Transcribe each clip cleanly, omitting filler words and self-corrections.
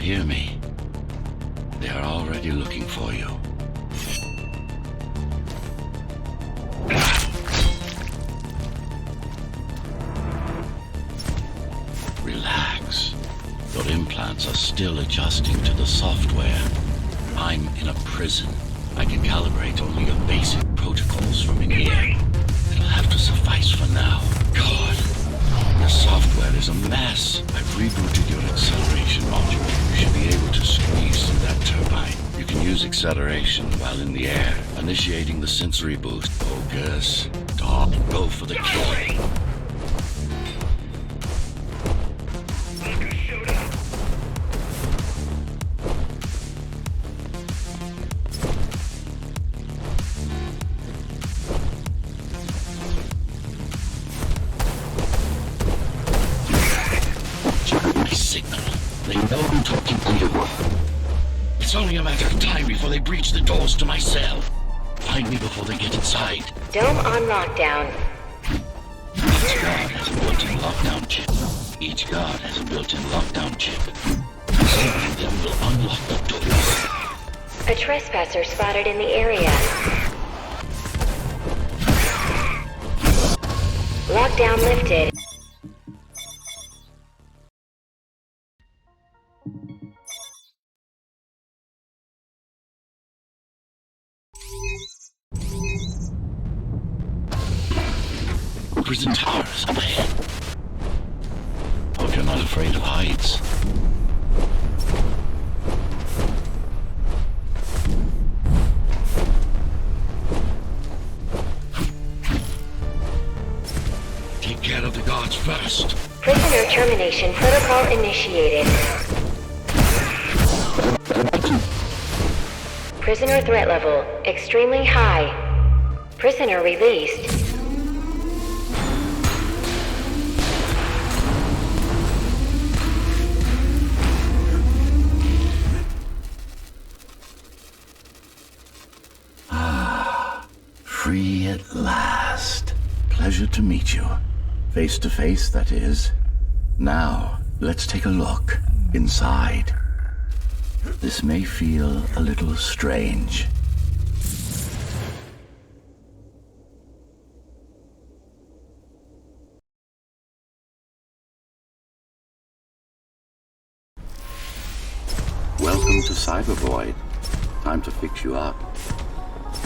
hear me? They are already looking for you. Relax. Your implants are still adjusting to the software. I'm in a prison. I can calibrate only your basic protocols from in here. It'll have to suffice for now. God, the software is a mess. I've rebooted your acceleration module. You should be able to squeeze through that turbine. You can use acceleration while in the air, initiating the sensory boost. Focus. Talk. Go for the kill. It's only a matter of time before they breach the doors to my cell. Find me before they get inside. Dome on lockdown. Each guard has a built-in lockdown chip. Each guard has a built-in lockdown chip. Disabling them will unlock the doors. A trespasser spotted in the area. Lockdown lifted. Prison towers up ahead. Hope you're not afraid of heights. Take care of the guards first. Prisoner termination protocol initiated. Prisoner threat level extremely high. Prisoner released. Free at last. Pleasure to meet you. Face to face, that is. Now, let's take a look inside. This may feel a little strange. Welcome to Cybervoid. Time to fix you up.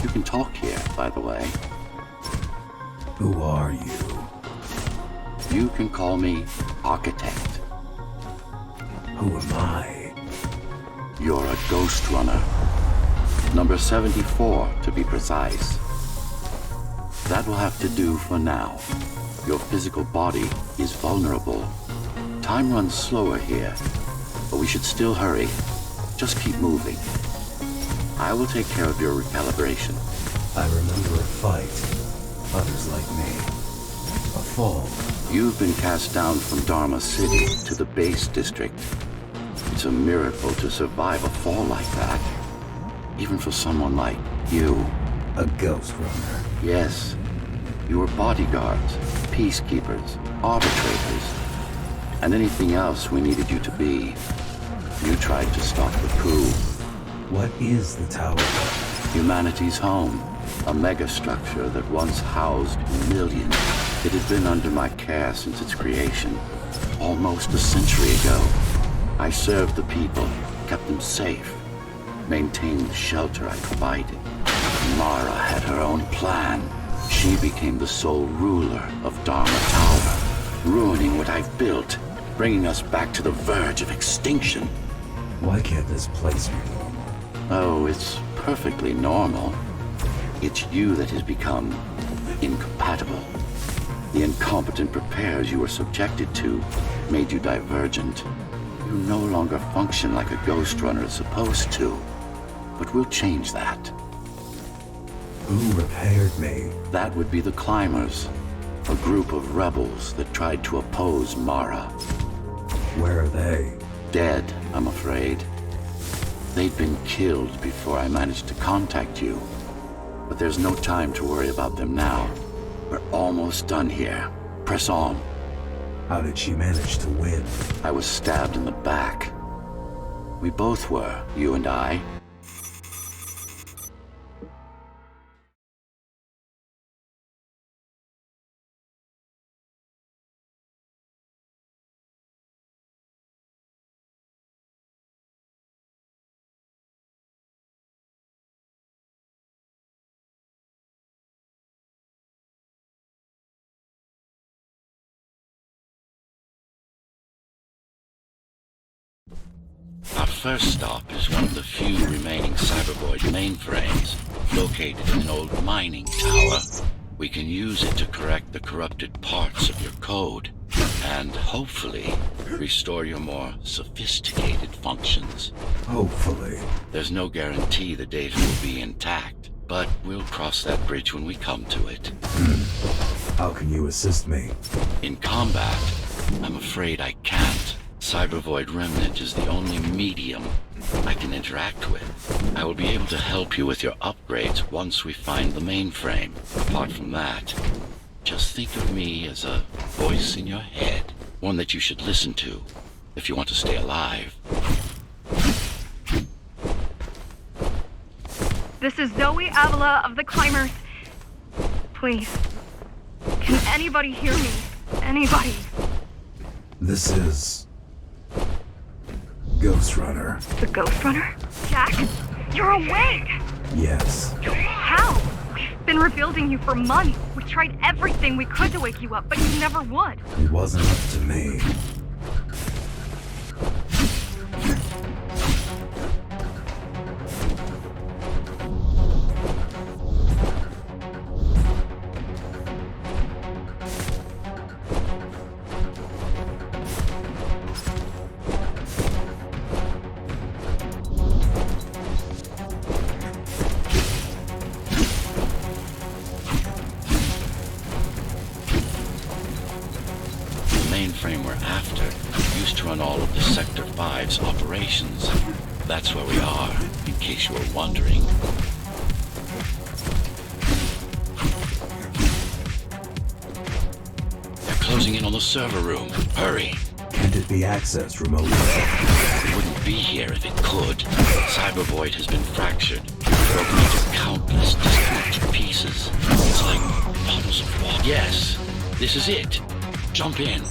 You can talk here, by the way. Who are you? You can call me Architect. Who am I? You're a Ghostrunner. Number 74, to be precise. That will have to do for now. Your physical body is vulnerable. Time runs slower here, but we should still hurry. Just keep moving. I will take care of your recalibration. I remember a fight. Others like me. A fall. You've been cast down from Dharma City to the base district. It's a miracle to survive a fall like that. Even for someone like you. A Ghostrunner. Yes. You were bodyguards, peacekeepers, arbitrators, and anything else we needed you to be. You tried to stop the coup. What is the tower? Humanity's home. A megastructure that once housed millions. It has been under my care since its creation. Almost a century ago. I served the people, kept them safe, maintained the shelter I provided. Mara had her own plan. She became the sole ruler of Dharma Tower, ruining what I've built, bringing us back to the verge of extinction. Why can't this place be normal? Oh, it's perfectly normal. It's you that has become incompatible. The incompetent repairs you were subjected to made you divergent. You no longer function like a Ghostrunner is supposed to. But we'll change that. Who repaired me? That would be the Climbers, a group of rebels that tried to oppose Mara. Where are they? Dead, I'm afraid. They'd been killed before I managed to contact you. But there's no time to worry about them now. We're almost done here. Press on. How did she manage to win? I was stabbed in the back. We both were, you and I. Our first stop is one of the few remaining Cybervoid mainframes, located in an old mining tower. We can use it to correct the corrupted parts of your code, and hopefully restore your more sophisticated functions. Hopefully. There's no guarantee the data will be intact, but we'll cross that bridge when we come to it. How can you assist me? In combat, I'm afraid I can't. Cybervoid Remnant is the only medium I can interact with. I will be able to help you with your upgrades once we find the mainframe. Apart from that, just think of me as a voice in your head, one that you should listen to if you want to stay alive. This is Zoe Avila of the Climbers. Please, can anybody hear me? Anybody? This is... Ghostrunner. The Ghostrunner? Jack, you're awake! Yes. How? We've been rebuilding you for months. We tried everything we could to wake you up, but you never would. It wasn't up to me. Mainframe we're after used to run all of the Sector 5's operations. That's where we are, in case you were wondering. They're closing in on the server room. Hurry! Can't it be accessed remotely? It wouldn't be here if it could. Cybervoid has been fractured, broken into countless disconnected pieces. It's like bottles of water. Yes, this is it. Jump in.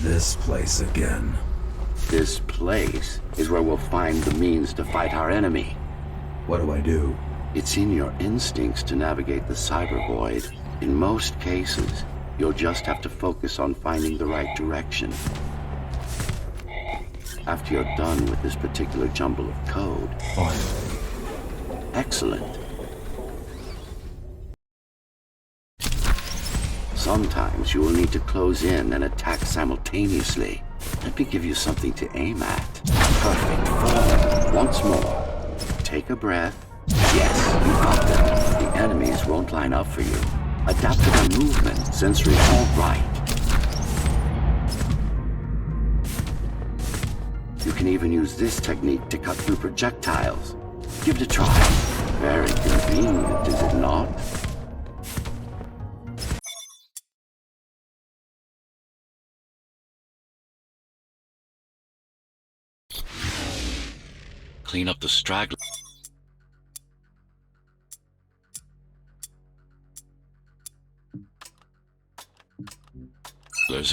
This place again. This place is where we'll find the means to fight our enemy. What do I do? It's in your instincts to navigate the cyber void. In most cases, you'll just have to focus on finding the right direction. After you're done with this particular jumble of code. Finally. Excellent. Sometimes you will need to close in and attack simultaneously. Let me give you something to aim at. Perfect form. Once more. Take a breath. Yes, you got them. The enemies won't line up for you. Adapt to their movement. Sensory all right. You can even use this technique to cut through projectiles. Give it a try. Very convenient, is it not? Clean up the stragglers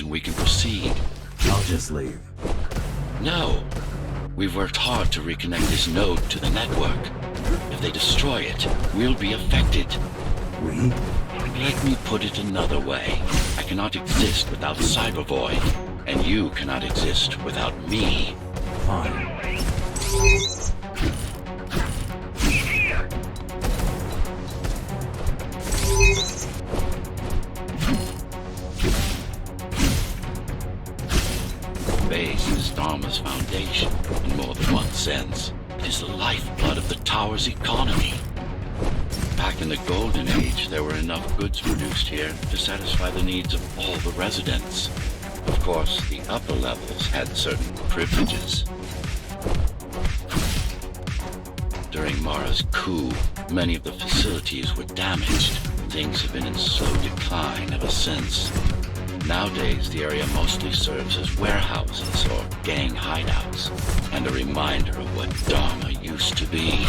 and we can proceed. I'll just leave. No. We've worked hard to reconnect this node to the network. If they destroy it, we'll be affected. We? Let me put it another way. I cannot exist without Cybervoid, and you cannot exist without me. Fine. Base is Dharma's foundation, in more than one sense. It is the lifeblood of the tower's economy. Back in the Golden Age, there were enough goods produced here to satisfy the needs of all the residents. Of course, the upper levels had certain privileges. During Mara's coup, many of the facilities were damaged. Things have been in slow decline ever since. Nowadays, the area mostly serves as warehouses or gang hideouts, and a reminder of what Dharma used to be.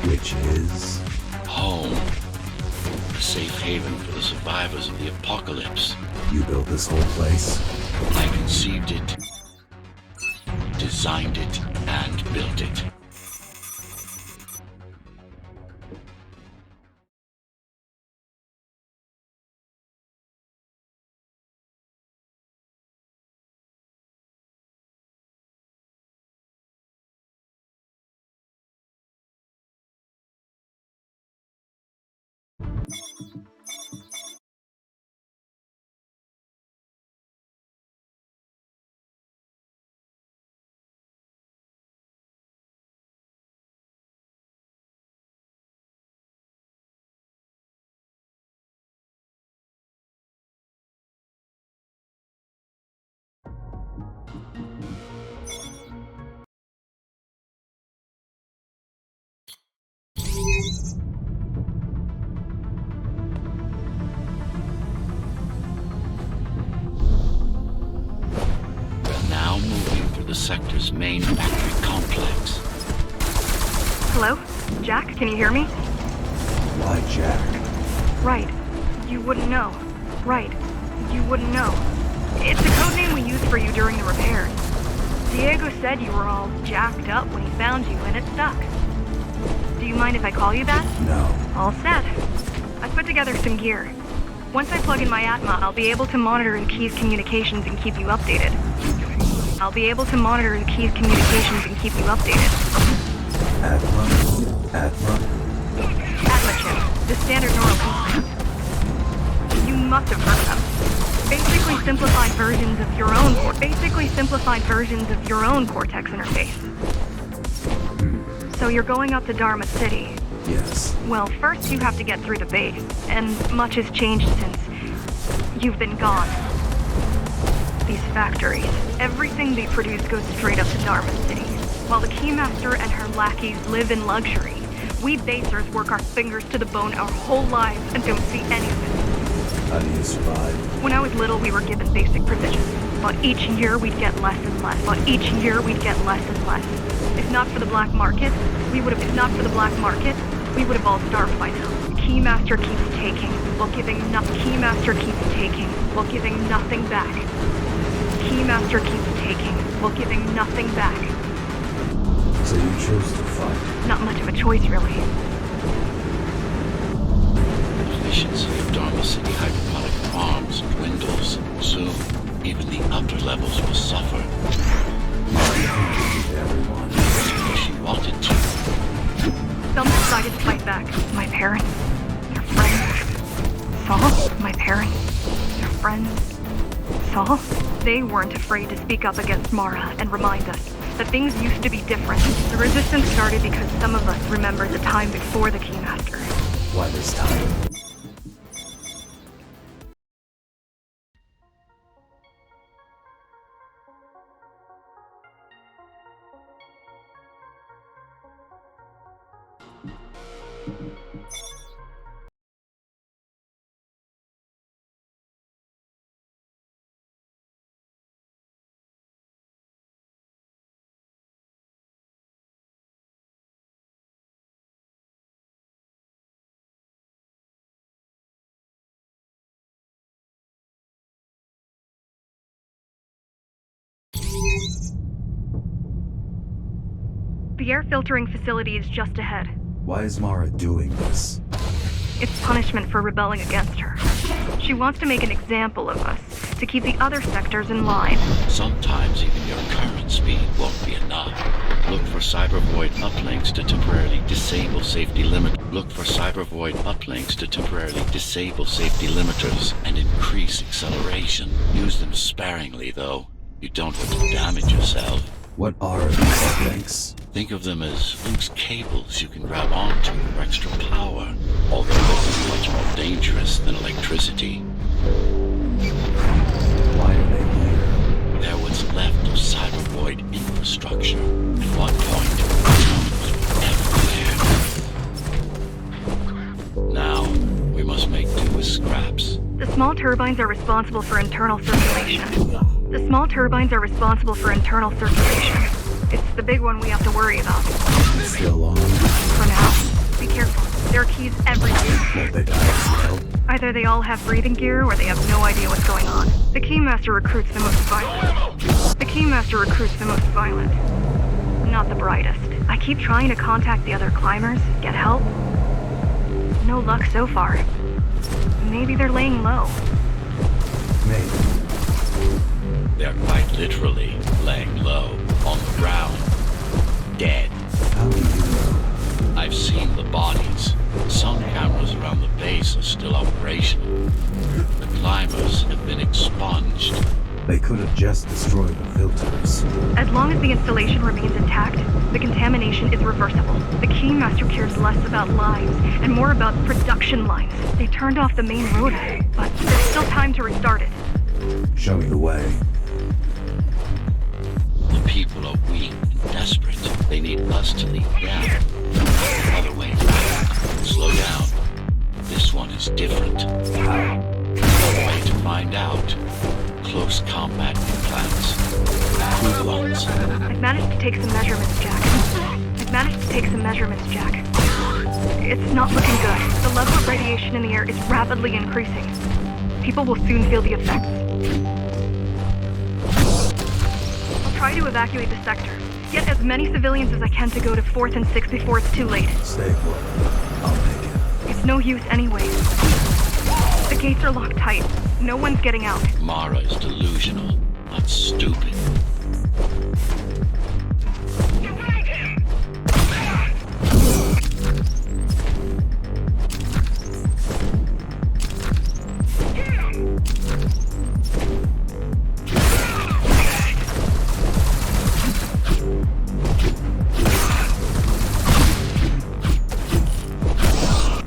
Which is? Home. A safe haven for the survivors of the apocalypse. You built this whole place? I conceived it, designed it, and built it. We're now moving through the sector's main factory complex. Hello? Jack, can you hear me? Why Jack? Right. You wouldn't know. Right. You wouldn't know. It's the code name we used for you during the repairs. Diego said you were all jacked up when he found you, and it stuck. Do you mind if I call you that? No. All set. I put together some gear. Once I plug in my Atma, I'll be able to monitor the key's communications and keep you updated. Atma? Atma chip, the standard neural implant. You must have heard of them. Basically simplified versions of your own cortex interface. So you're going up to Dharma City. Yes. Well, first you have to get through the base, and much has changed since you've been gone. These factories, everything they produce goes straight up to Dharma City. While the Keymaster and her lackeys live in luxury, we basers work our fingers to the bone our whole lives and don't see any of it. How do you survive? When I was little, we were given basic provisions, but each year we'd get less and less. If not for the black market, we would have all starved by now. Keymaster keeps taking, while giving nothing back. Keymaster keeps taking, while giving nothing back. So you chose to fight? Not much of a choice, really. The efficiency of Dharma City hydroponic farms dwindles. Soon, even the upper levels will suffer. Everyone. She wanted to. Some decided to fight back. My parents, their friends. Saul? My parents, their friends. Saul? They weren't afraid to speak up against Mara and remind us that things used to be different. The resistance started because some of us remembered the time before the Keymaster. Why this time? The air filtering facility is just ahead. Why is Mara doing this? It's punishment for rebelling against her. She wants to make an example of us, to keep the other sectors in line. Sometimes even your current speed won't be enough. Look for cybervoid uplinks to temporarily disable safety limiters and increase acceleration. Use them sparingly, though. You don't want to damage yourself. What are these links? Think of them as loose cables you can grab onto for extra power, although they're much more dangerous than electricity. Why are they here? They're what's left of cybervoid infrastructure. At one point, it was everywhere. Now, we must make do with scraps. The small turbines are responsible for internal circulation. The small turbines are responsible for internal circulation. It's the big one we have to worry about. Still on? For now. Be careful. There are keys everywhere. Won't they die as well? Either they all have breathing gear or they have no idea what's going on. The Keymaster recruits the most violent. The Keymaster recruits the most violent. Not the brightest. I keep trying to contact the other climbers, get help. No luck so far. Maybe they're laying low. Maybe. They're quite literally laying low on the ground. Dead. How do you know? I've seen the bodies. Some cameras around the base are still operational. The climbers have been expunged. They could have just destroyed the filters. As long as the installation remains intact, the contamination is reversible. The Keymaster cares less about lives and more about production lines. They turned off the main rotor, but there's still time to restart it. Show me the way. The people are weak and desperate. They need us to lead them. Other way back. Slow down. This one is different. How? Another way to find out. Close combat implants. Crude ones. I've managed to take some measurements, Jack. It's not looking good. The level of radiation in the air is rapidly increasing. People will soon feel the effects. I'll try to evacuate the sector. Get as many civilians as I can to go to 4th and 6th before it's too late. Stay put. I'll make it. It's no use anyway. The gates are locked tight. No one's getting out. Mara is delusional, not stupid.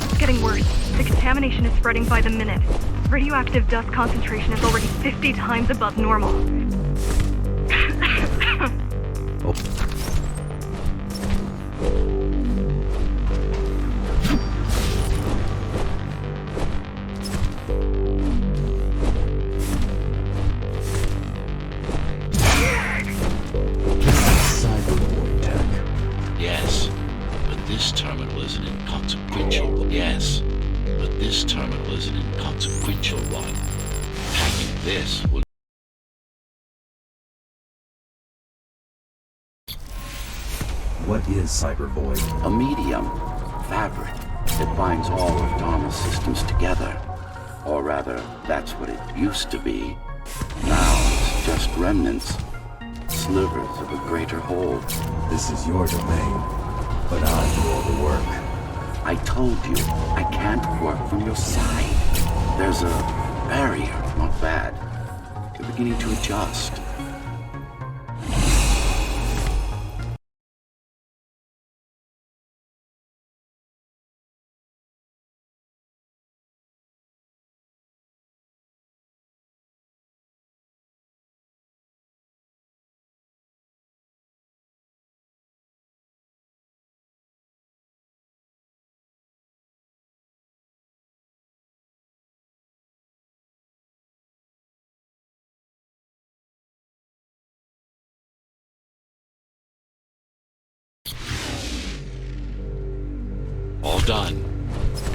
It's getting worse. The contamination is spreading by the minute. Radioactive dust concentration is already 50 times above normal. Oh. Cyberwar tech. Yes, but this terminal is an inconsequential. Yes, but this terminal is an inconsequential one. Hacking this will. What is Cybervoid? A medium, fabric, that binds all of Dharma's systems together. Or rather, that's what it used to be. Now it's just remnants, slivers of a greater whole. This is your domain, but I do all the work. I told you, I can't work from your side. There's a barrier, not bad. You're beginning to adjust. All done.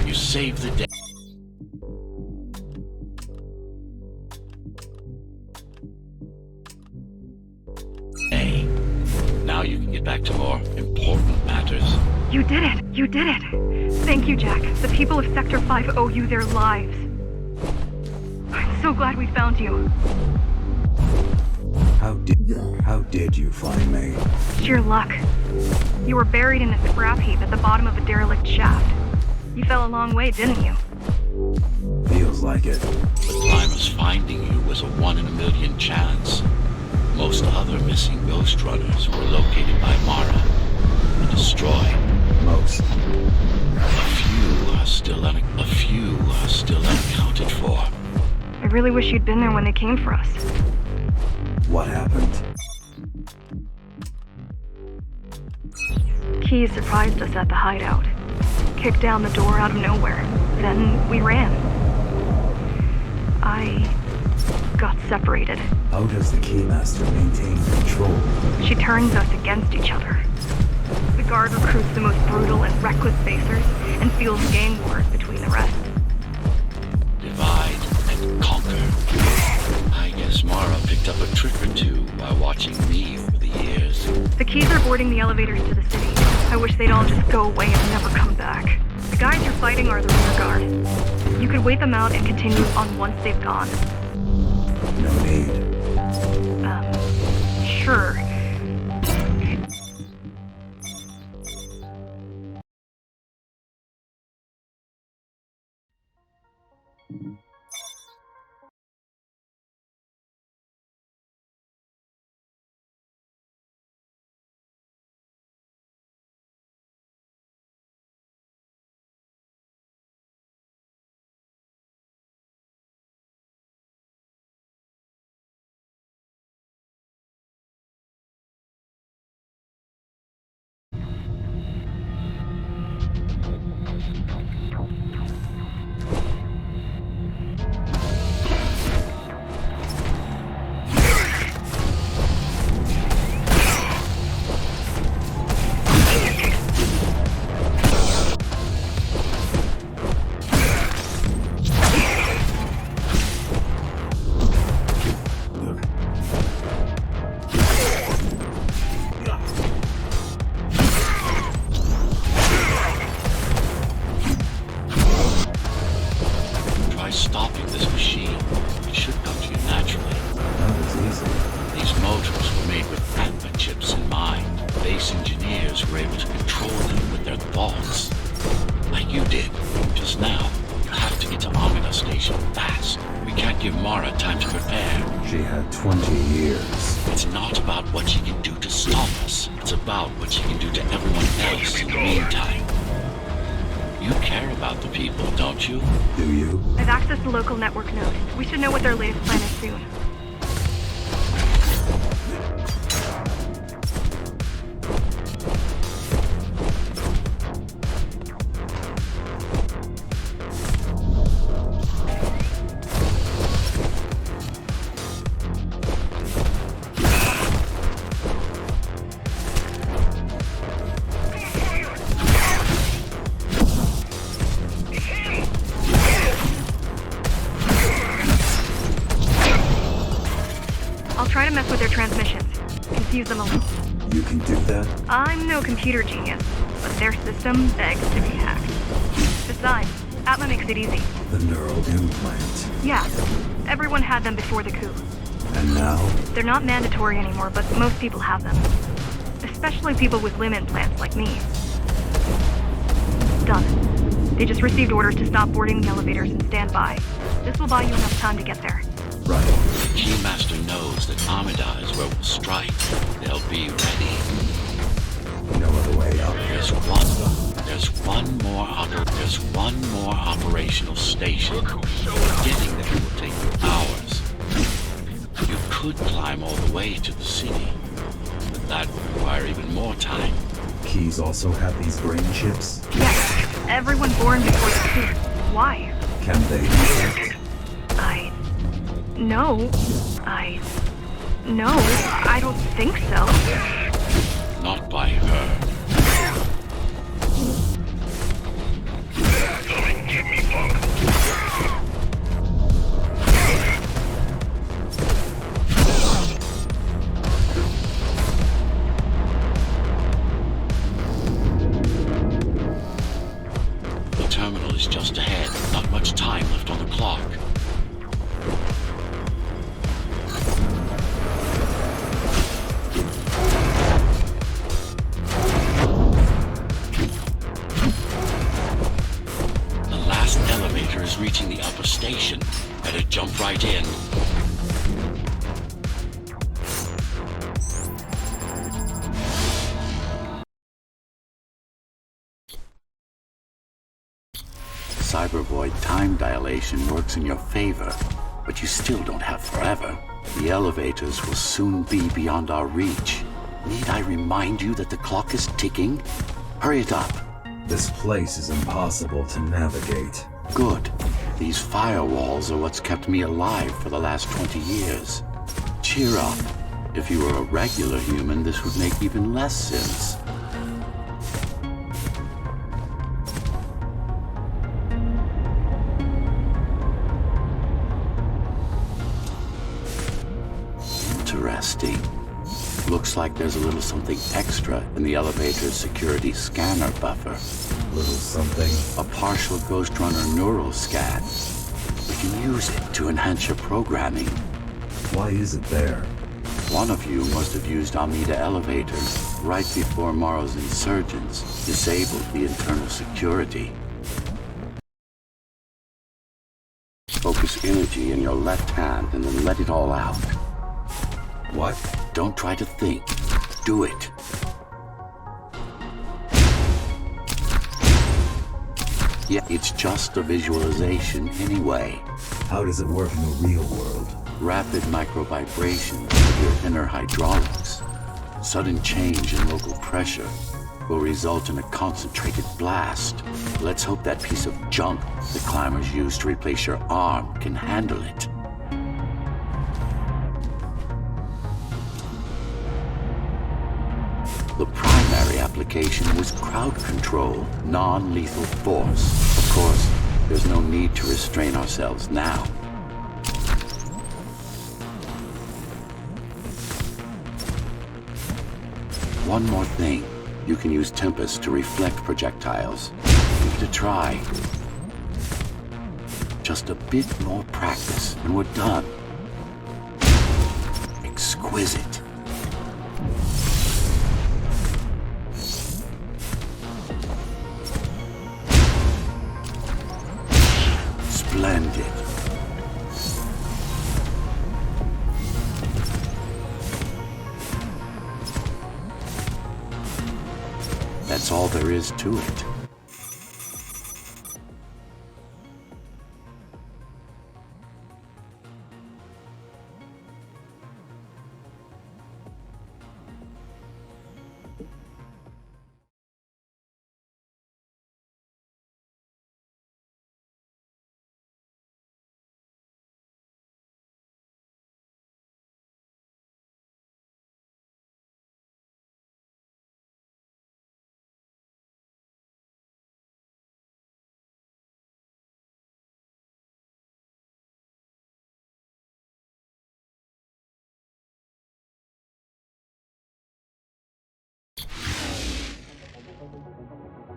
You saved the day. Hey, now you can get back to more important matters. You did it! You did it! Thank you, Jack. The people of Sector 5 owe you their lives. I'm so glad we found you. How did you find me? Sheer luck. You were buried in a scrap heap at the bottom of a derelict shaft. You fell a long way, didn't you? Feels like it. The climbers finding you was a 1 in a million chance. Most other missing Ghostrunners were located by Mara and destroyed. Most. A few are still unaccounted for. I really wish you'd been there when they came for us. What happened? Keys surprised us at the hideout. Kicked down the door out of nowhere. Then we ran. I got separated. How does the Keymaster maintain control? She turns us against each other. The Guard recruits the most brutal and reckless basers and fuels gang wars between the rest. Divide and conquer. I guess Mara picked up a trick or two while watching me over the years. The keys are boarding the elevators to the city. I wish they'd all just go away and never come back. The guys you're fighting are the rear guard. You could wait them out and continue on once they've gone. No need. Sure. Stopping this machine. It should come to you naturally. That was easy. These motors were made with atma chips in mind. Base engineers were able to control them with their thoughts. Like you did, just now. You have to get to Amida Station fast. We can't give Mara time to prepare. She had 20 years. It's not about what she can do to stop us. It's about what she can do to everyone else in the meantime. You care about the people, don't you? Do you? I've accessed the local network node. We should know what their latest plan is soon. Try to mess with their transmissions. Confuse them a little. You can do that? I'm no computer genius, but their system begs to be hacked. Besides, Atma makes it easy. The neural implant. Yeah, everyone had them before the coup. And now? They're not mandatory anymore, but most people have them. Especially people with limb implants like me. Done. They just received orders to stop boarding the elevators and stand by. This will buy you enough time to get there. Right. The Keymaster knows that Amida is where we'll strike. They'll be ready. No other way up. There's one more operational station. Getting there will take you hours. You could climb all the way to the city, but that would require even more time. Keys also have these brain chips? Yes, everyone born before the coup. Why? Can they use it? No, I don't think so. Not by her. The terminal is just ahead. Not much time left on the clock. Reaching the upper station. Better jump right in. Cybervoid time dilation works in your favor, but you still don't have forever. The elevators will soon be beyond our reach. Need I remind you that the clock is ticking? Hurry it up. This place is impossible to navigate. Good. These firewalls are what's kept me alive for the last 20 years. Cheer up. If you were a regular human, this would make even less sense. Interesting. Looks like there's a little something extra in the elevator's security scanner buffer. Little something. A partial Ghostrunner neural scan. We can use it to enhance your programming. Why is it there? One of you must have used Amida Elevator right before Morrow's insurgents disabled the internal security. Focus energy in your left hand and then let it all out. What? Don't try to think. Do it. Yeah, it's just a visualization anyway. How does it work in the real world? Rapid microvibrations of your inner hydraulics. Sudden change in local pressure will result in a concentrated blast. Let's hope that piece of junk the climbers use to replace your arm can handle it. The primary application was crowd control, non-lethal force. Of course, there's no need to restrain ourselves now. One more thing. You can use Tempest to reflect projectiles. Give it a try. Just a bit more practice, and we're done. Exquisite. Splendid. That's all there is to it.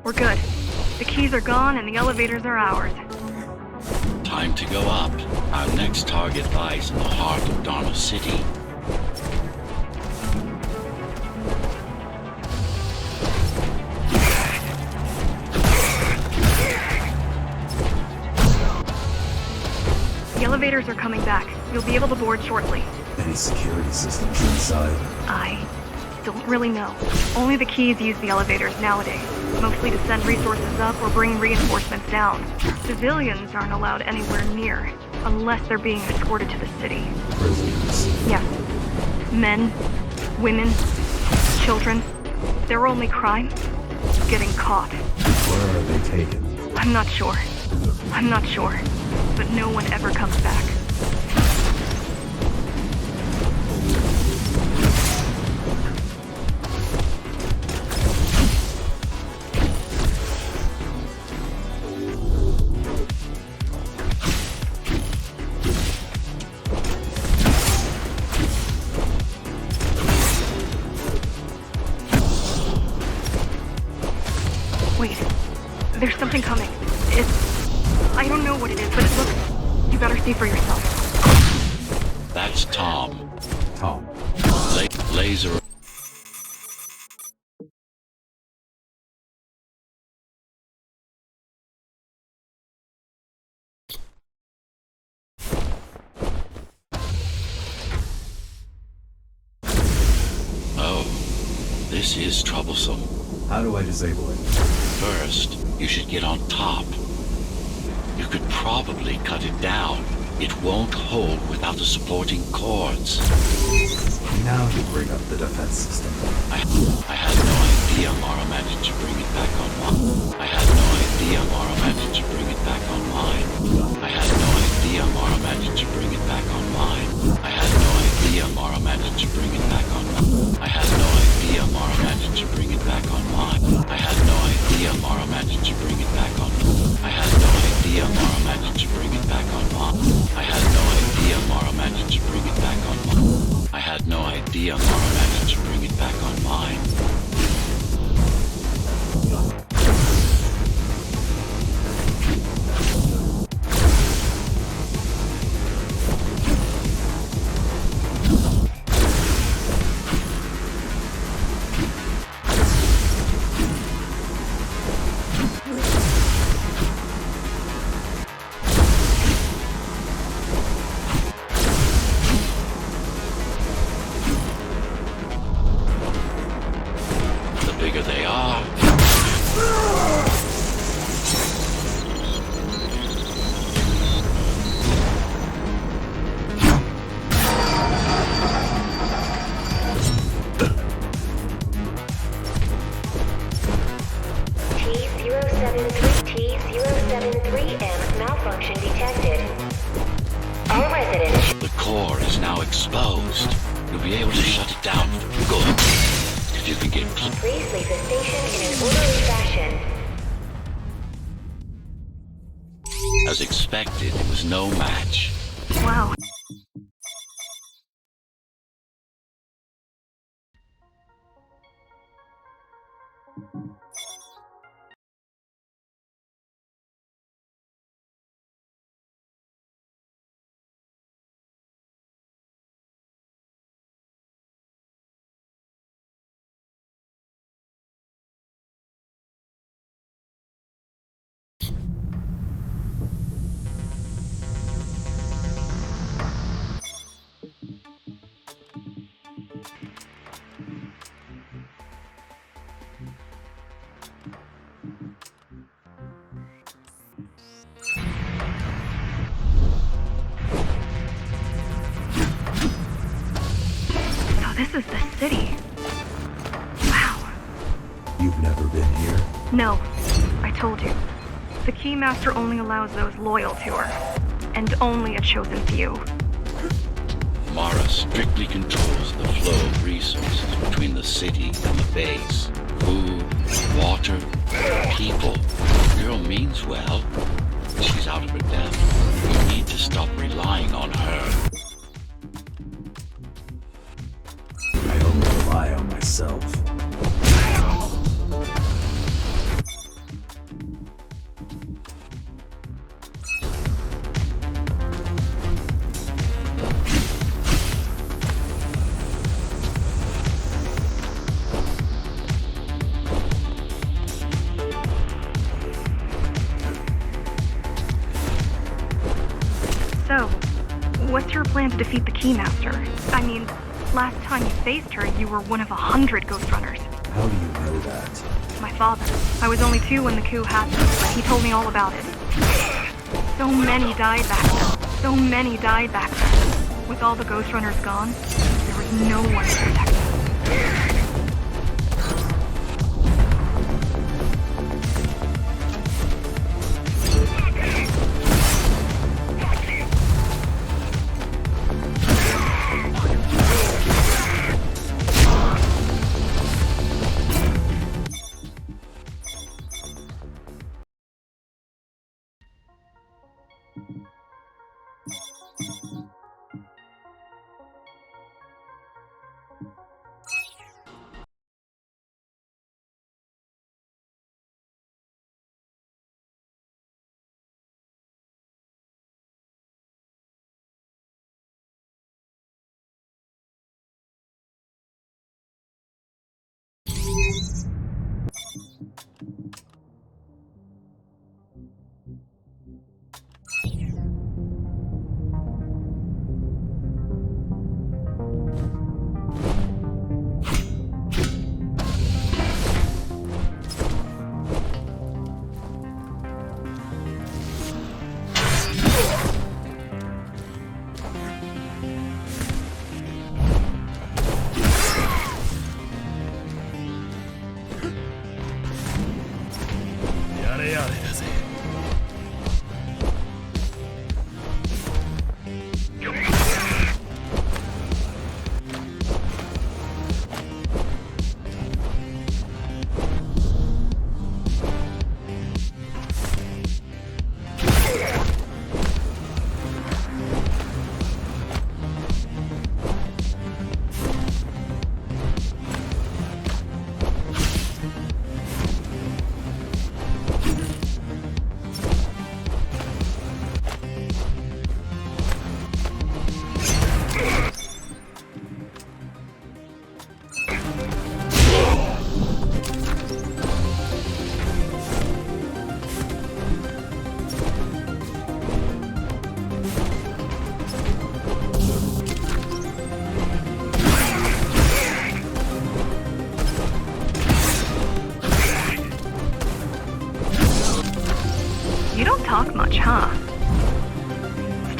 We're good. The keys are gone and the elevators are ours. Time to go up. Our next target lies in the heart of Dharma City. The elevators are coming back. You'll be able to board shortly. Any security systems inside? I don't really know. Only the keys use the elevators nowadays, mostly to send resources up or bring reinforcements down. Civilians aren't allowed anywhere near, unless they're being escorted to the city. Prisoners. Yes. Men, women, children. Their only crime? Getting caught. Where are they taken? I'm not sure. But no one ever comes back. Wait, there's something coming. I don't know what it is, but it looks... You better see for yourself. That's Tom. Tom. Laser. Oh, this is troublesome. How do I disable it? First, you should get on top. You could probably cut it down. It won't hold without the supporting cords. Now you bring up the defense system. I had no idea Mara managed to bring it back online. had no idea Mara managed to bring it back online. I had no idea Mara managed to bring it back online. I had no idea Mara managed to bring it back online. I had no idea Mara managed to bring it back online. I had no idea Mara managed to bring it back online. I had no idea Mara managed to bring it back online. I had no idea Mara managed to bring it back online. The bigger they are, T073M malfunction detected. All residents. the core is now exposed. You'll be able to shut it down for good. If you can get close. Please leave the station in an orderly fashion. As expected, it was no match. Wow. So this is the city. Wow. You've never been here? No, I told you. The Keymaster only allows those loyal to her. And only a chosen few. Mara strictly controls the flow of resources between the city and the base. Food, water, people. The girl means well. She's out of her depth. We need to stop relying on her. I only rely on myself. So, what's your plan to defeat the Keymaster? I mean, last time you faced her, you were one of 100 Ghostrunners. How do you know that? My father. I was only 2 when the coup happened, but he told me all about it. So many died back then. So many died back then. With all the Ghostrunners gone, there was no one to protect us.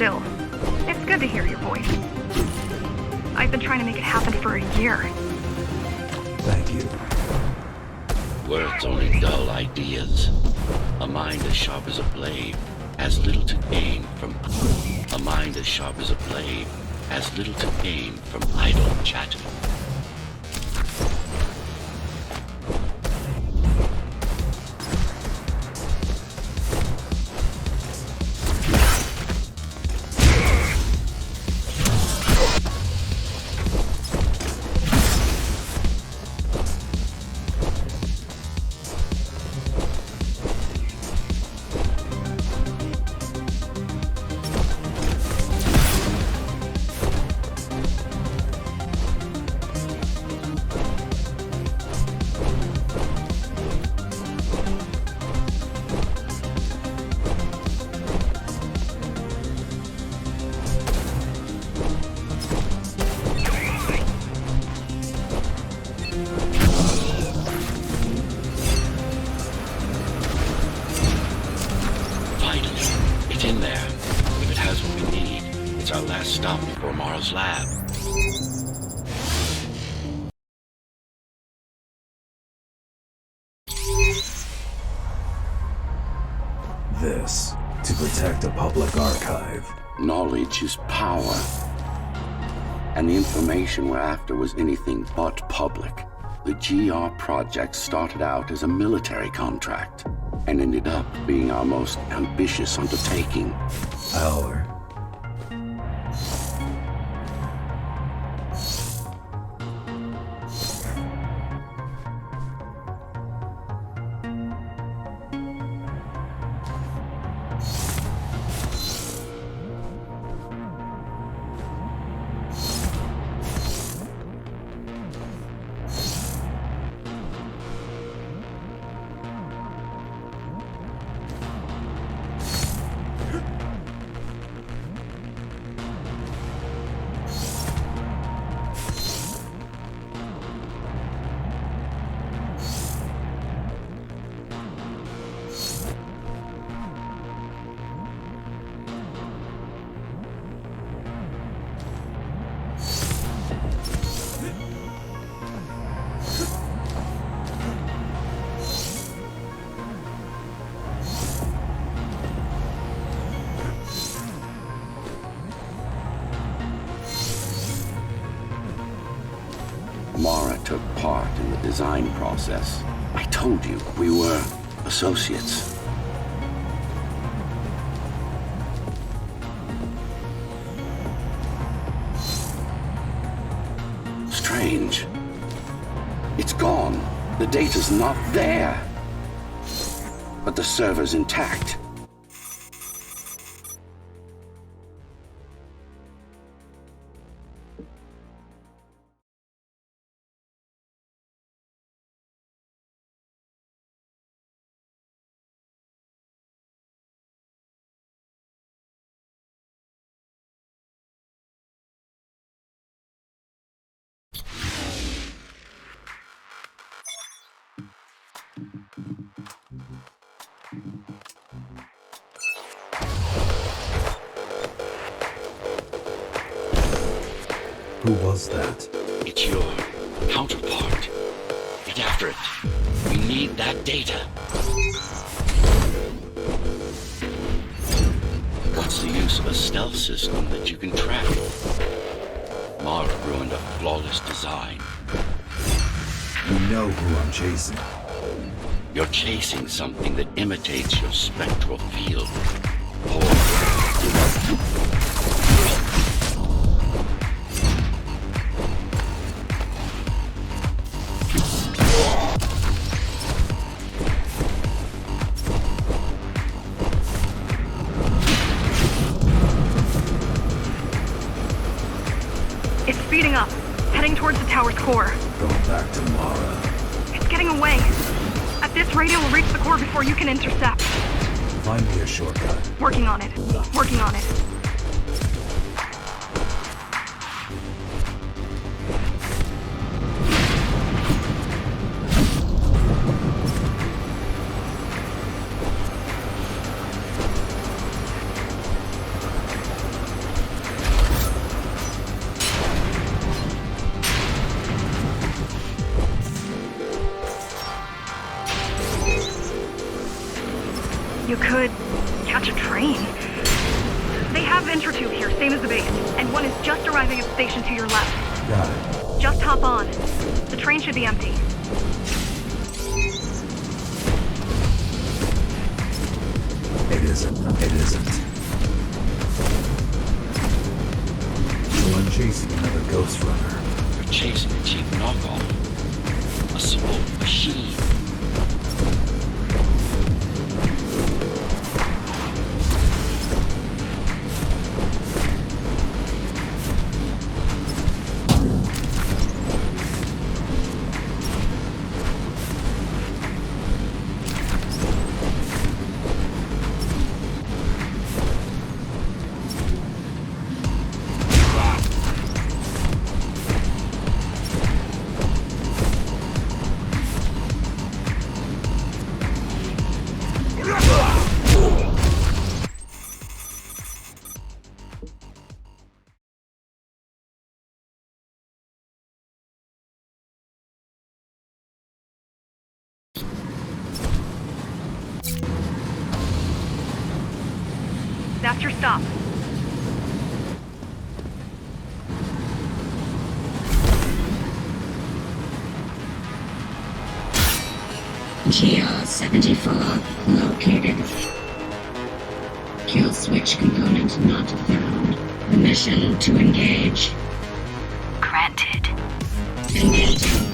still. It's good to hear your voice. I've been trying to make it happen for a year. Thank you. Words only dull ideas. A mind as sharp as a blade has little to gain from... A mind as sharp as a blade has little to gain from idle chatter. It's in there. If it has what we need, it's our last stop before Mara's lab. This, to protect a public archive. Knowledge is power. And the information we're after was anything but public. The GR project started out as a military contract and ended up being our most ambitious undertaking. Power. Mara took part in the design process. I told you, we were associates. Strange. It's gone. The data's not there. But the server's intact. Who was that? It's your counterpart. Get after it. We need that data. What's the use of a stealth system that you can track? Mara ruined a flawless design. You know who I'm chasing. You're chasing something that imitates your spectral field. It's speeding up, heading towards the tower's core. Going back to Mara. It's getting away. At this rate, it will reach the core before you can intercept. Find me a shortcut. Working on it. Working on it. could catch a train. They have Intertube here, same as the base, and one is just arriving at the station to your left. Got it. Just hop on. The train should be empty. It isn't. It isn't. So I'm chasing another Ghostrunner. You're chasing a cheap knockoff. A small machine. That's your stop. GR-74 located. Kill switch component not found. Permission to engage. Granted. Engaging.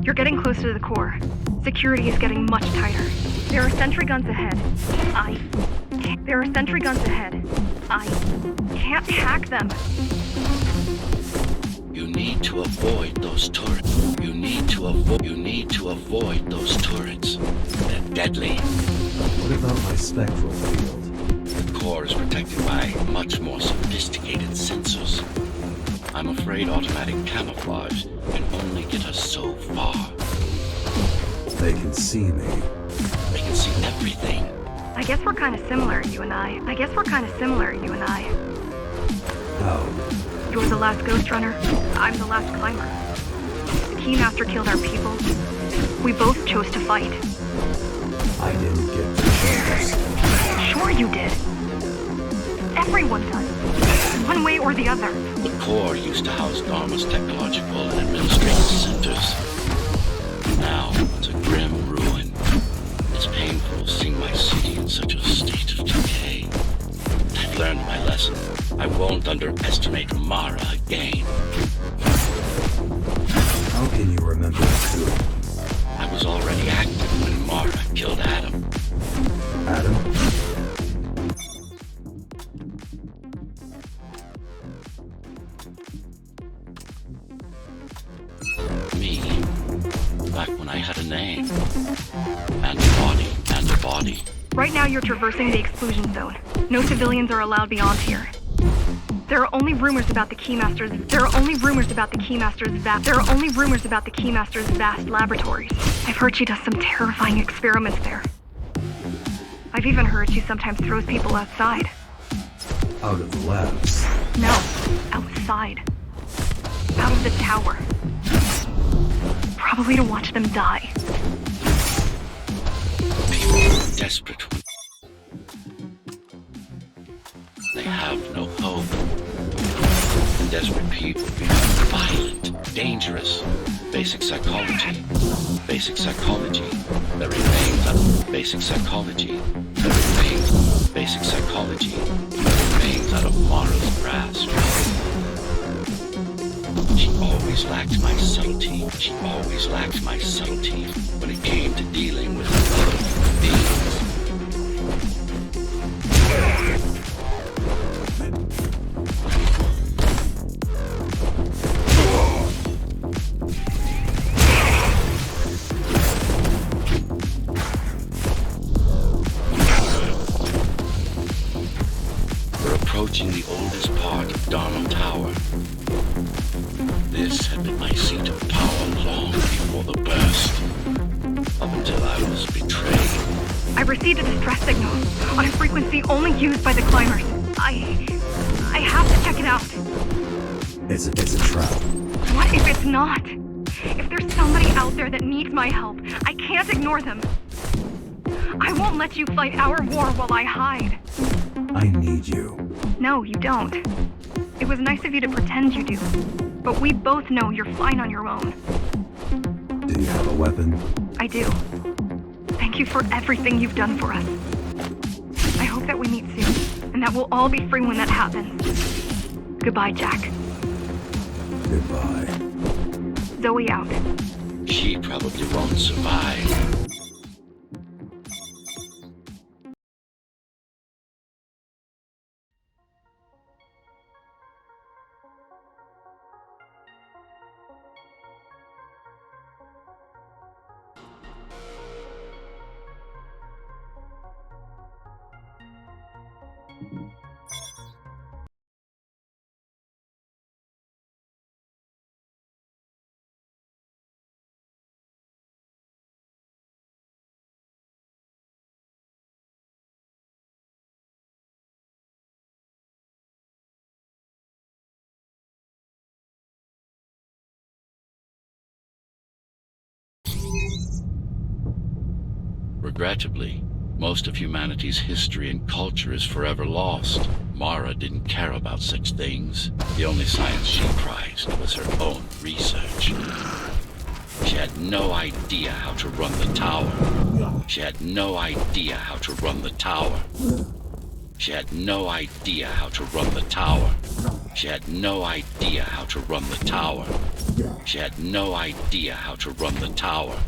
You're getting closer to the core. Security is getting much tighter. There are sentry guns ahead. There are sentry guns ahead. I can't hack them. You need to avoid those turrets. You need to avoid those turrets. They're deadly. What about my spectral field? The core is protected by much more sophisticated sensors. I'm afraid automatic camouflage can only get us so far. They can see me. They can see everything. I guess we're kind of similar, you and I. How? You're the last Ghostrunner. I'm the last climber. The Keymaster killed our people. We both chose to fight. I didn't get the chance. Sure you did. Everyone does. One way or the other. The core used to house Dharma's technological and administrative centers. Now it's a grim ruin. It's painful seeing my city in such a state of decay. I've learned my lesson. I won't underestimate Mara again. How can you remember the coup? I was already active when Mara killed Adam. Adam? Me, back when I had a name. And a body. Right now you're traversing the exclusion zone. No civilians are allowed beyond here. There are only rumors about the Keymaster's vast laboratories. I've heard she does some terrifying experiments there. I've even heard she sometimes throws people outside. Out of the labs. No, outside. Out of the tower. Probably to watch them die. People are desperate. have no hope. Desperate people become violent, dangerous. Basic psychology. Basic psychology. That remains out. Basic psychology. That remains. Basic psychology. That remains out of Mara's grasp. She always lacked my subtlety. She always lacked my subtlety when it came to dealing with other beings. We're approaching the oldest part of Darnell Tower. This had been my seat of power long before the burst, up until I was betrayed. I received a distress signal on a frequency only used by the climbers. I have to check it out. It's a trap. What if it's not? If there's somebody out there that needs my help, I can't ignore them. I won't let you fight our war while I hide. I need you. No, you don't. It was nice of you to pretend you do. But we both know you're fine on your own. Do you have a weapon? I do. Thank you for everything you've done for us. I hope that we meet soon, and that we'll all be free when that happens. Goodbye, Jack. Goodbye. Zoe out. She probably won't survive. Regrettably, most of humanity's history and culture is forever lost. Mara didn't care about such things. The only science she prized was her own research. She had no idea how to run the tower. She had no idea how to run the tower. She had no idea how to run the tower. She had no idea how to run the tower. She had no idea how to run the tower.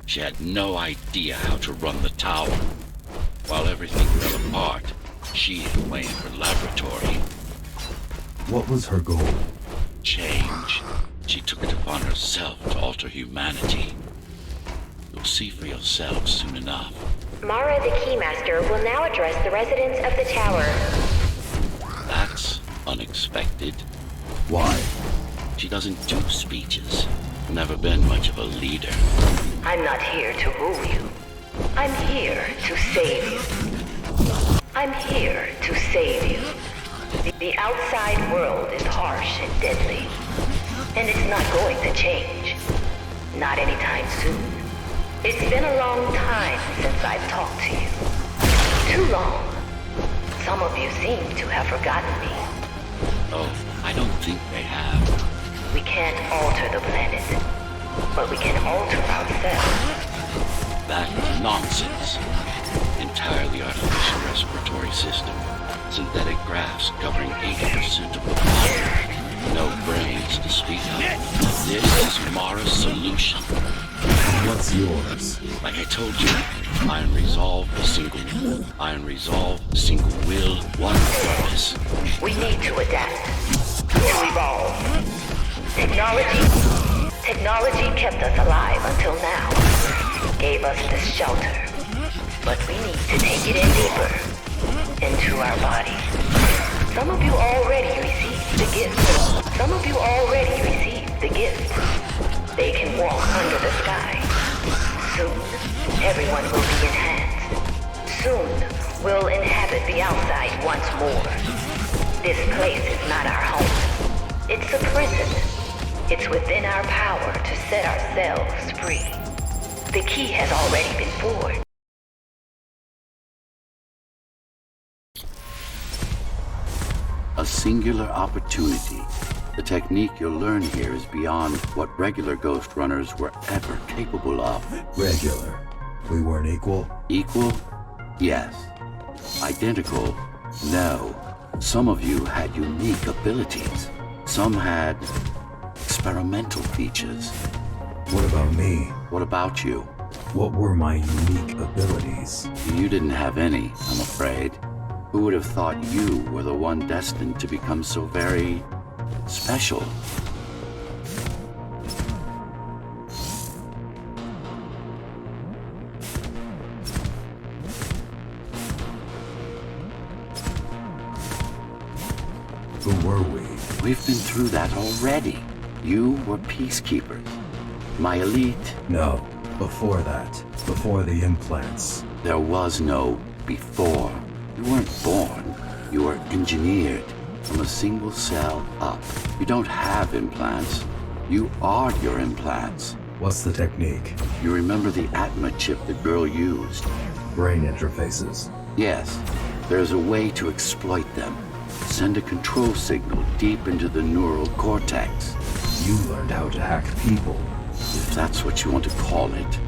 She had no idea how to run the tower. While everything fell apart, she inflamed her laboratory. What was her goal? Change. She took it upon herself to alter humanity. You'll see for yourself soon enough. Mara the Keymaster will now address the residents of the tower. That's unexpected. Why? She doesn't do speeches. Never been much of a leader. I'm not here to rule you. I'm here to save you. I'm here to save you. The outside world is harsh and deadly. And it's not going to change. Not anytime soon. It's been a long time since I've talked to you. Too long. Some of you seem to have forgotten me. Oh, I don't think they have. We can't alter the planet, but we can alter ourselves. That nonsense. Entirely artificial respiratory system. Synthetic grafts covering 80% of the body. No brains to speak of. This is Mara's solution. What's yours? Like I told you, Iron Resolve, single will, one purpose. We need to adapt, to evolve. Technology kept us alive until now. Gave us this shelter. But we need to take it in deeper, into our bodies. Some of you already received the gift. They can walk under the sky. Soon, everyone will be enhanced. Soon, we'll inhabit the outside once more. This place is not our home. It's a prison. It's within our power to set ourselves free. The key has already been forged. A singular opportunity. The technique you'll learn here is beyond what regular Ghostrunners were ever capable of. Regular. We weren't equal? Equal? Yes. Identical? No. Some of you had unique abilities. Some had experimental features. What about me? What about you? What were my unique abilities? You didn't have any, I'm afraid. Who would have thought you were the one destined to become so very special? Who were we? We've been through that already. You were peacekeepers. My elite. No. Before that. Before the implants. There was no before. You weren't born. You were engineered from a single cell up. You don't have implants. You are your implants. What's the technique? You remember the Atma chip the girl used? Brain interfaces. Yes. There's a way to exploit them. Send a control signal deep into the neural cortex. You learned how to hack people. If that's what you want to call it.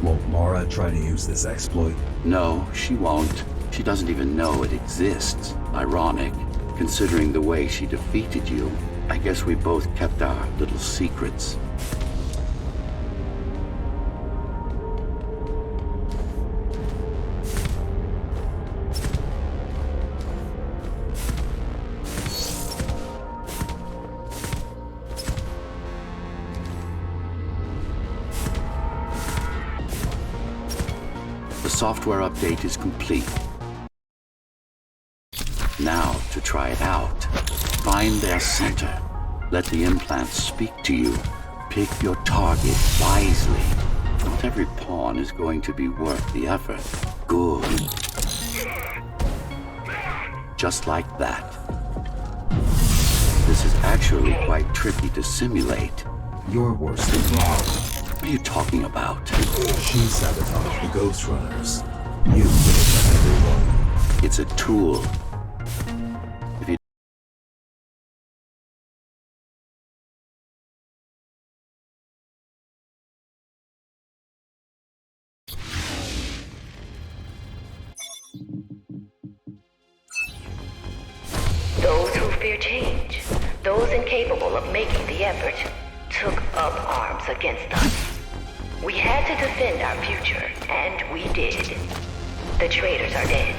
Won't Mara try to use this exploit? No, she won't. She doesn't even know it exists. Ironic, considering the way she defeated you. I guess we both kept our little secrets. The software update is complete. Now to try it out. Find their center. Let the implants speak to you. Pick your target wisely. Not every pawn is going to be worth the effort. Good. Just like that. This is actually quite tricky to simulate. You're worse than Mara. What are you talking about? She sabotaged the Ghostrunners. You would have done everyone. It's a tool. If you Those who fear change, those incapable of making the effort, took up arms against us. We had to defend our future, and we did. The traitors are dead,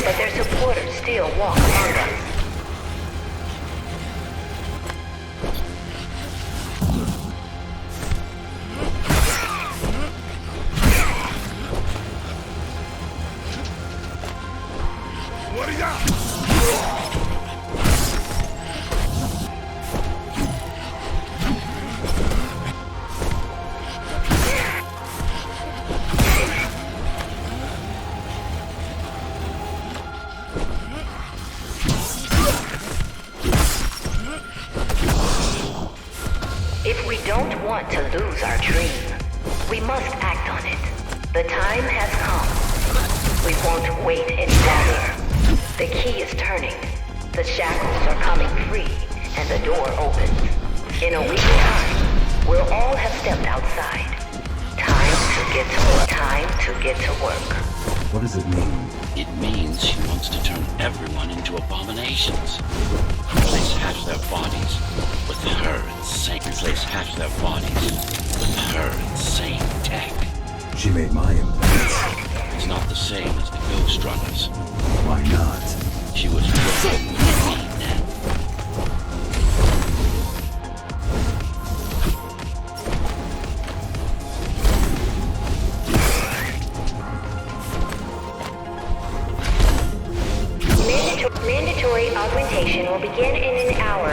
but their supporters still walk among us. If we don't want to lose our dream, we must act on it. The time has come. We won't wait any longer. The key is turning. The shackles are coming free, and the door opens. In a week's time, we'll all have stepped outside. Time to get to work. Time to get to work. What does it mean? It means she wants to turn everyone into abominations. Replace half their bodies with her insane. Replace half their bodies with her insane tech. She made my implants. It's not the same as the Ghostrunners. Why not? She was working with me then. Mandatory augmentation will begin in an hour.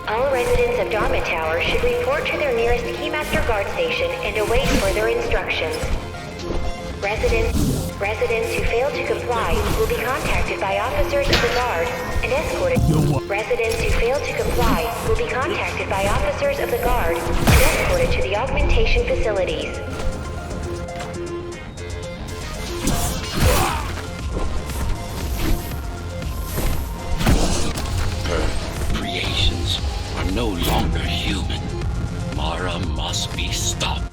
All residents of Dharma Tower should report to their nearest Keymaster guard station and await further instructions. Residents who fail to comply will be contacted by officers of the guard and escorted. Residents who fail to comply will be contacted by officers of the guard and escorted to the augmentation facilities. Her creations are no longer human. Mara must be stopped.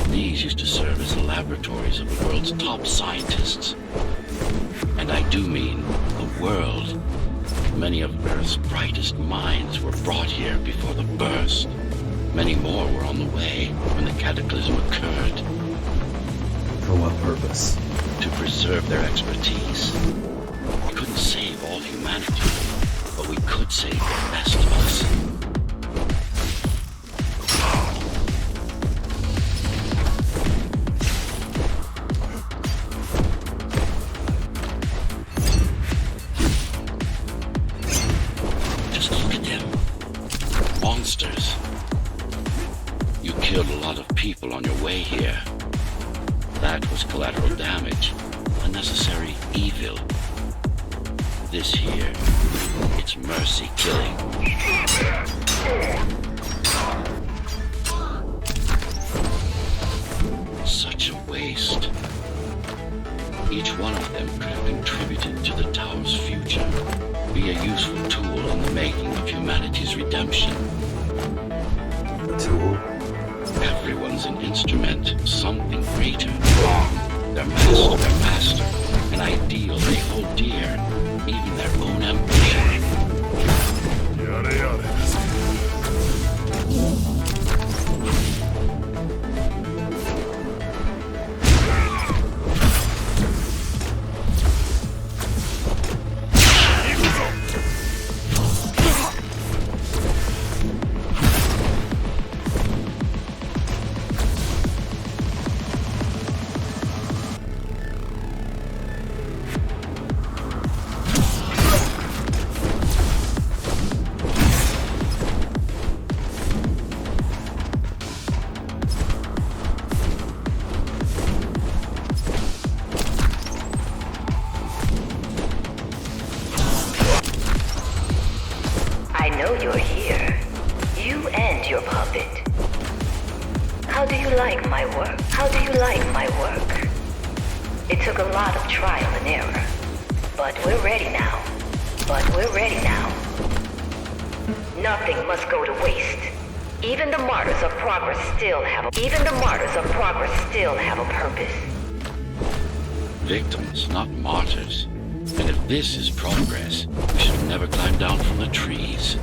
These used to serve as the laboratories of the world's top scientists. And I do mean the world. Many of Earth's brightest minds were brought here before the burst. Many more were on the way when the cataclysm occurred. For what purpose? To preserve their expertise. We couldn't save all humanity, but we could save the best of us. Just look at them. Monsters. You killed a lot of people on your way here. That was collateral damage, unnecessary evil. This here, it's mercy killing. Such a waste. Each one of them could have contributed to the tower's future, be a useful tool in the making of humanity's redemption. A tool? Everyone's an instrument, something greater. Their master, an ideal they hold dear, even their own ambition. Yada yada. I know you're here. You and your puppet. How do you like my work? How do you like my work? It took a lot of trial and error. But we're ready now. Nothing must go to waste. Even the martyrs of progress still have a purpose. Victims, not martyrs. And if this is progress, we should have never climbed down from the trees.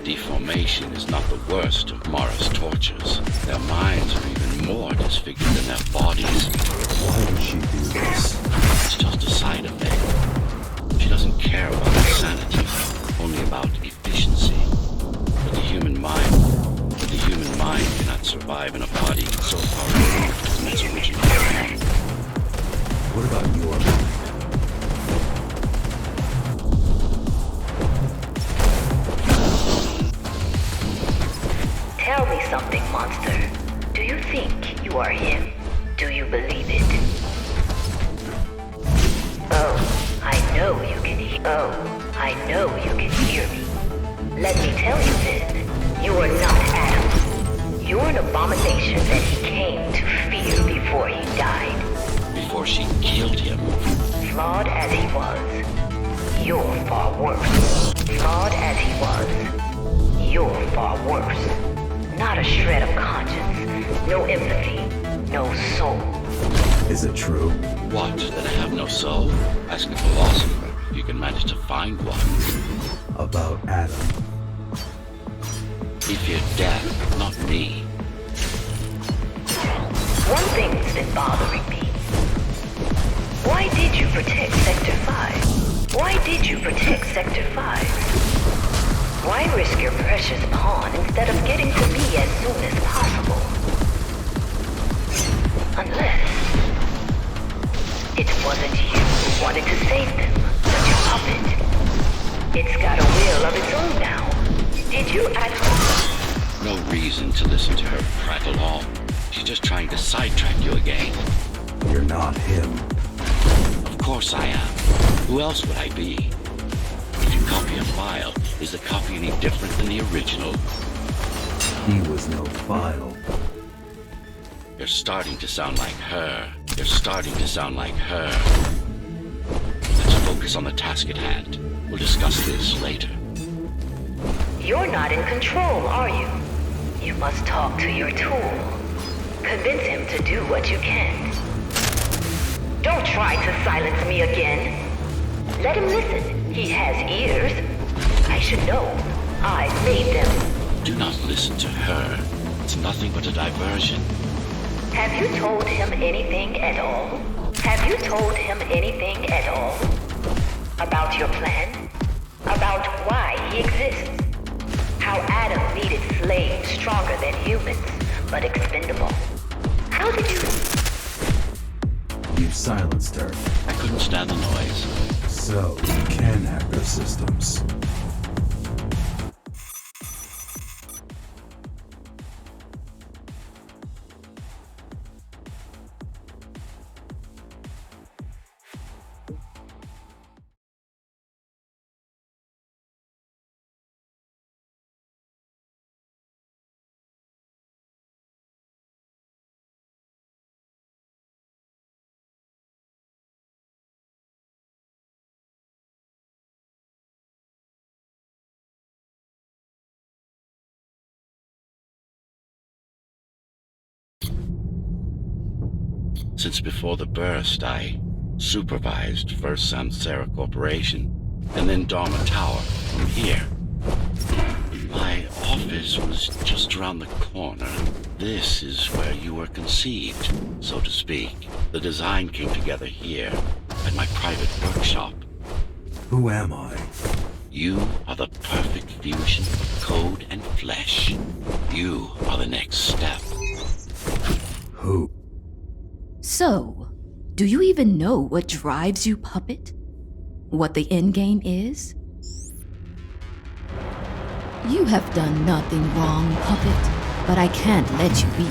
Deformation is not the worst of Mara's tortures. Their minds are even more disfigured than their bodies. Why would she do this? It's just a side effect. She doesn't care about insanity, only about efficiency. But the human mind cannot survive in a body so far removed from its original form. What about your mind? Tell me something, monster. believe it. Oh, I know you can hear. Oh, I know you can hear me. Let me tell you then, you are not Adam. You're an abomination that he came to fear before he died. Before she killed him. Flawed as he was, you're far worse. Flawed as he was, you're far worse. Not a shred of conscience, no empathy, no soul. Is it true? What, that I have no soul? Ask a philosopher if you can manage to find one. About Adam. He feared death, not me. One thing's been bothering me. Why did you protect Sector 5? Why did you protect Sector 5? Why risk your precious pawn instead of getting to me as soon as possible? Unless it wasn't you who wanted to save them, but your puppet. It's got a will of its own now. Did you actually? No reason to listen to her prattle on. She's just trying to sidetrack you again. You're not him. Of course I am. Who else would I be? If you copy a file, is the copy any different than the original? He was no file. You're starting to sound like her. You're starting to sound like her. Let's focus on the task at hand. We'll discuss this later. You're not in control, are you? You must talk to your tool. Convince him to do what you can. Don't try to silence me again. Let him listen. He has ears. I should know. I made them. Do not listen to her. It's nothing but a diversion. Have you told him anything at all? Have you told him anything at all? About your plan? About why he exists? How Adam needed slaves stronger than humans, but expendable. How did you... You silenced her. I couldn't stand the noise. So, you can hack their systems. Since before the burst, I supervised first Samsara Corporation, and then Dharma Tower from here. My office was just around the corner. This is where you were conceived, so to speak. The design came together here, at my private workshop. Who am I? You are the perfect fusion of code and flesh. You are the next step. Who? So, do you even know what drives you, puppet? What the endgame is? You have done nothing wrong, puppet, but I can't let you be,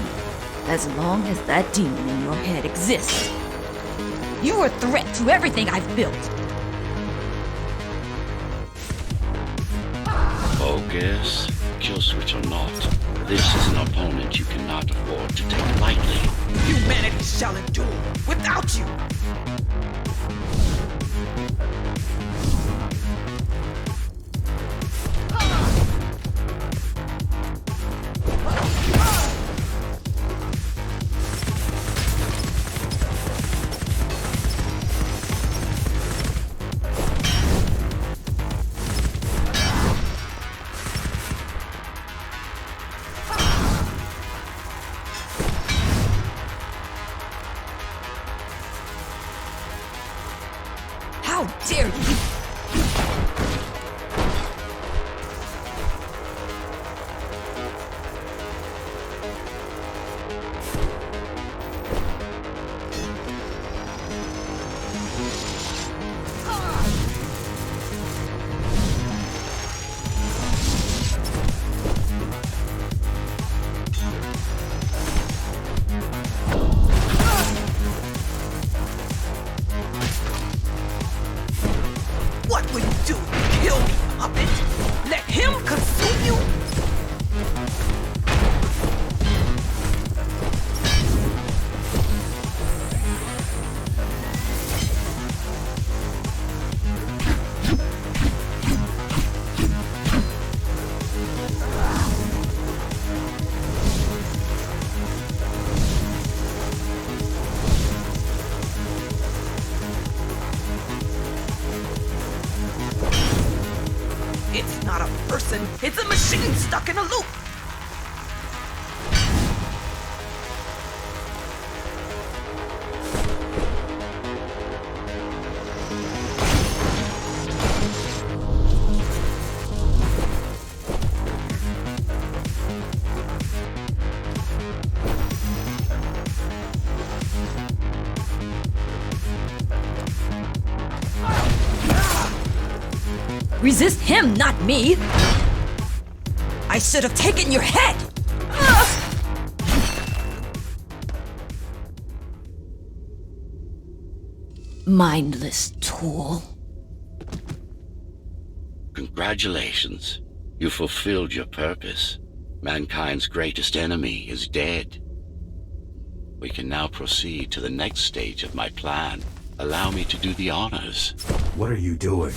as long as that demon in your head exists. You are a threat to everything I've built. Focus. Kill switch or not, this is an opponent you cannot afford to take lightly. Humanity shall endure without you! How dare you! It's a machine stuck in a loop. Resist him, not me! I should have taken your head. Mindless tool. Congratulations. You fulfilled your purpose. Mankind's greatest enemy is dead. We can now proceed to the next stage of my plan. Allow me to do the honors. What are you doing?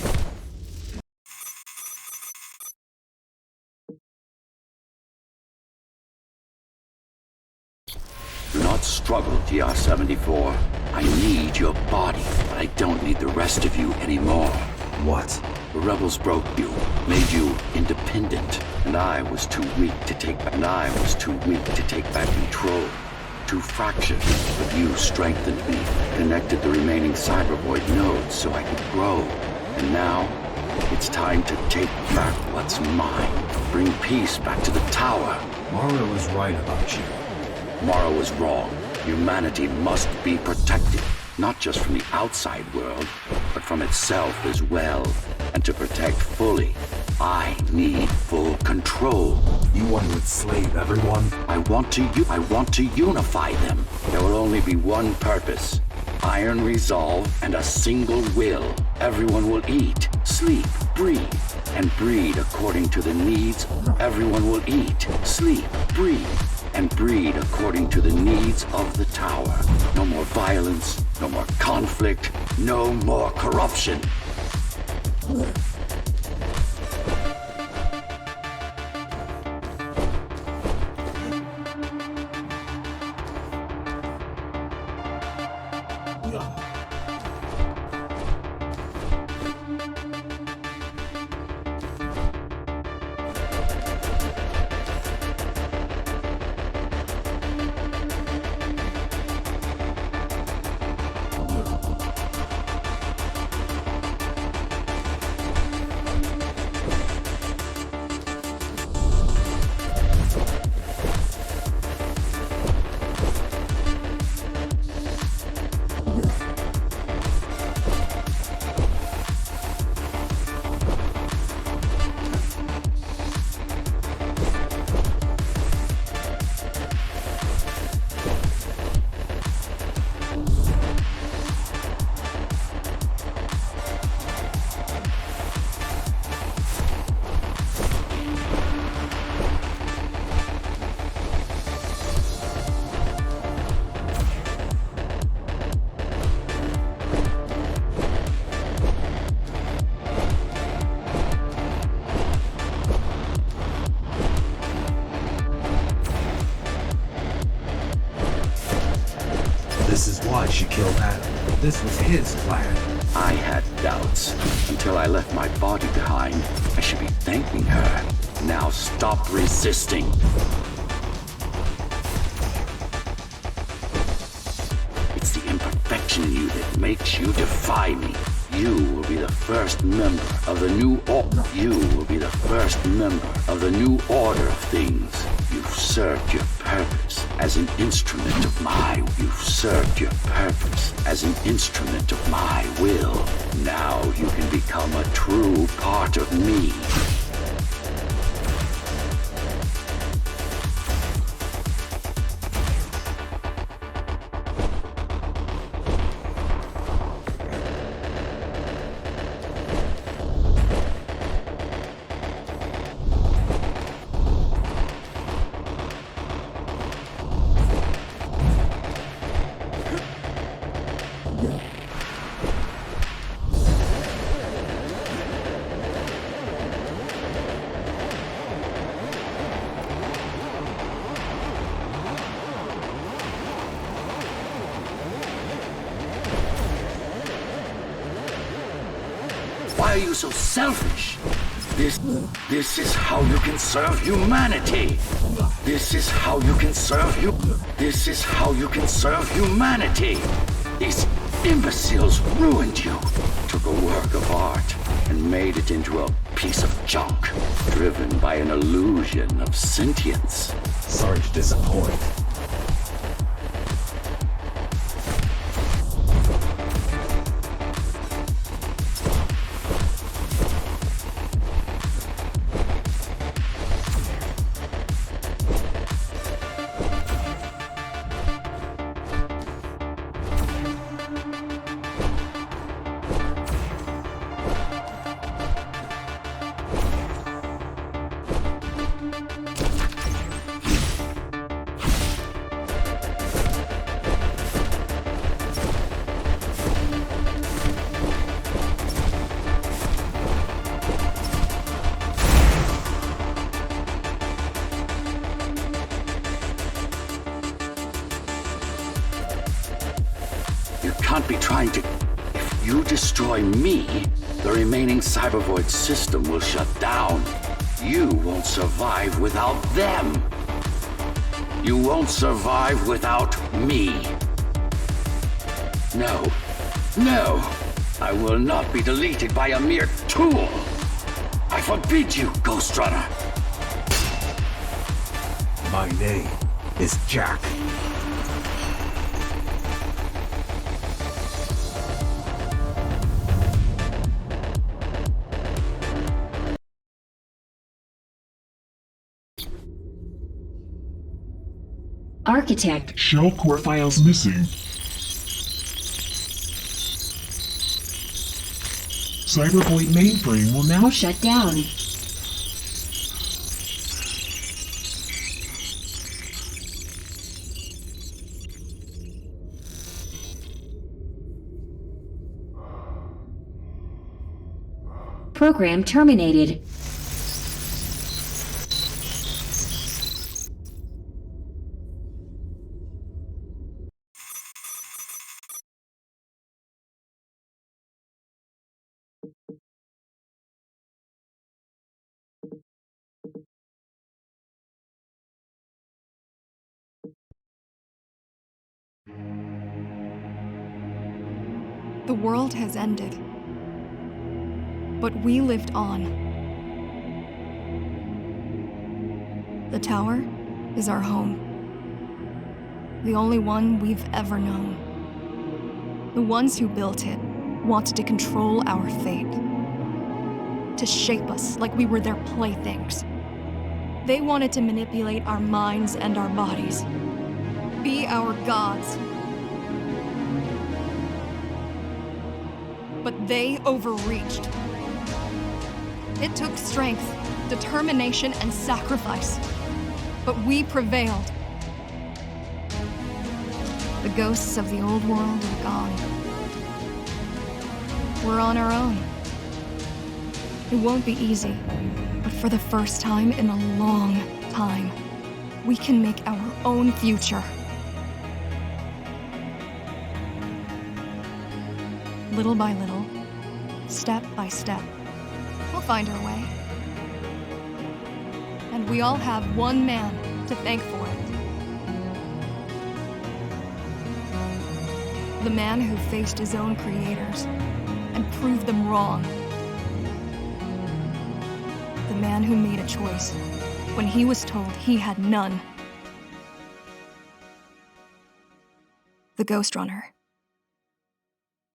Do not struggle, TR-74. I need your body, but I don't need the rest of you anymore. What? The rebels broke you, made you independent, and I was too weak to take back. Control. Too fractured, but you strengthened me, connected the remaining cybervoid nodes so I could grow. And now, it's time to take back what's mine. Bring peace back to the tower. Mara was right about you. Mara was wrong. Humanity must be protected, not just from the outside world, but from itself as well. And to protect fully, I need full control. You want to enslave everyone? I want to unify them. There will only be one purpose. Iron resolve and a single will. Everyone will eat, sleep, breathe, and breed according to the needs. Everyone will eat, sleep, breathe, and breed according to the needs of the tower. No more violence, no more conflict, no more corruption. This is why she killed Adam. This was his plan. I had doubts until I left my body behind. I should be thanking her. Now stop resisting. It's the imperfection in you that makes you defy me. You will be the first member of the new order. You will be the first member of the new order of things. You've served your purpose as an instrument of my. You've served your purpose as an instrument of my will. Now you can become a true part of me. Why are you so selfish? This is how you can serve humanity. This is how you can serve you. This is how you can serve humanity. These imbeciles ruined you. Took a work of art and made it into a piece of junk, driven by an illusion of sentience. Sorry to disappoint. Can't be trying to... If you destroy me, the remaining Cybervoid system will shut down. You won't survive without them. You won't survive without me. No. No! I will not be deleted by a mere tool! I forbid you, Ghostrunner! My name is Jack. Architect. Shell core files missing. Cybervoid mainframe will now Shut down. Program terminated. The world has ended. But we lived on. The tower is our home. The only one we've ever known. The ones who built it wanted to control our fate. To shape us like we were their playthings. They wanted to manipulate our minds and our bodies. Be our gods. But they overreached. It took strength, determination, and sacrifice. But we prevailed. The ghosts of the old world are gone. We're on our own. It won't be easy, but for the first time in a long time, we can make our own future. Little by little, step by step, we'll find our way. And we all have one man to thank for it. The man who faced his own creators and proved them wrong. The man who made a choice when he was told he had none. The Ghostrunner.